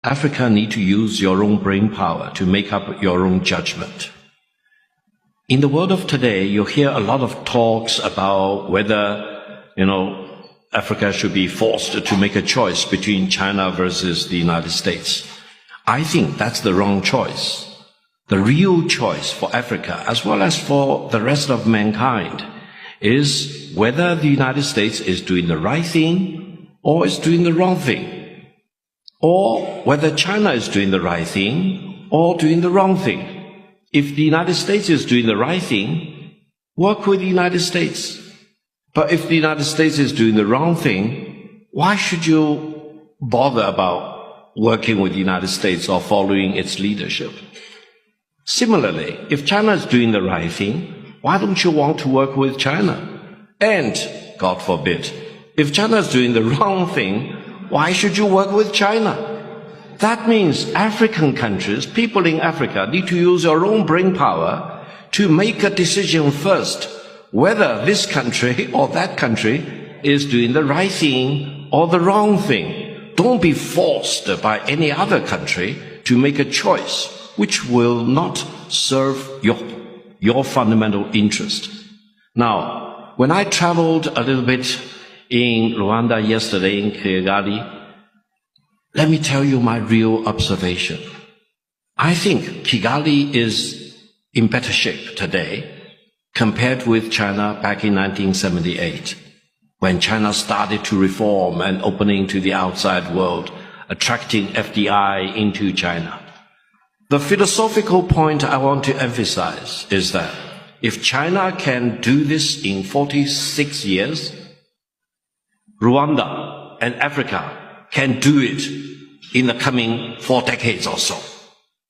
Africa need to use your own brain power to make up your own judgment. In the world of today, you hear a lot of talks about whether, Africa should be forced to make a choice between China versus the United States. I think that's the wrong choice. The real choice for Africa, as well as for the rest of mankind, is whether the United States is doing the right thing or is doing the wrong thing, or whether China is doing the right thing or doing the wrong thing. If the United States is doing the right thing, work with the United States. But if the United States is doing the wrong thing, why should you bother about working with the United States or following its leadership? Similarly, if China is doing the right thing, why don't you want to work with China? And, God forbid, if China is doing the wrong thing, why should you work with China? That means African countries, people in Africa, need to use your own brain power to make a decision first, whether this country or that country is doing the right thing or the wrong thing. Don't be forced by any other country to make a choice which will not serve your fundamental interest. Now, when I traveled a little bit in Rwanda yesterday, in Kigali, let me tell you my real observation. I think Kigali is in better shape today compared with China back in 1978, when China started to reform and opening to the outside world, attracting FDI into China. The philosophical point I want to emphasize is that if China can do this in 46 years, Rwanda and Africa can do it in the coming 4 decades or so.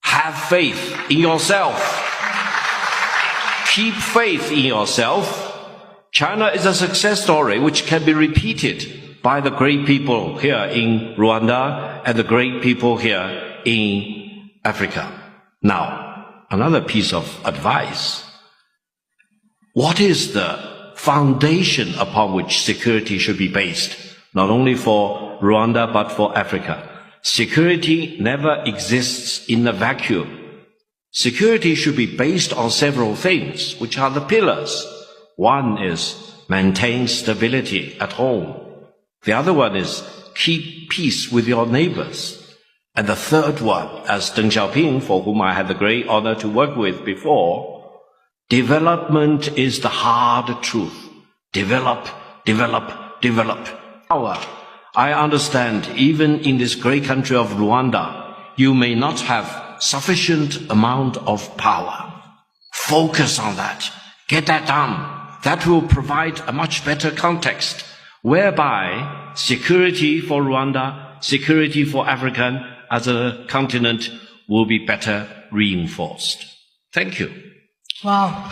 Have faith in yourself. Keep faith in yourself. China is a success story which can be repeated by the great people here in Rwanda and the great people here in Africa. Now, another piece of advice. What is the foundation upon which security should be based, not only for Rwanda but for Africa? Security never exists in a vacuum. Security should be based on several things, which are the pillars. One is maintain stability at home. The other one is keep peace with your neighbors. And the third one, as Deng Xiaoping, for whom I had the great honor to work with before, development is the hard truth. Develop, develop, develop. Power. I understand even in this great country of Rwanda, you may not have sufficient amount of power. Focus on that. Get that done. That will provide a much better context, whereby security for Rwanda, security for Africa as a continent will be better reinforced. Thank you. Wow.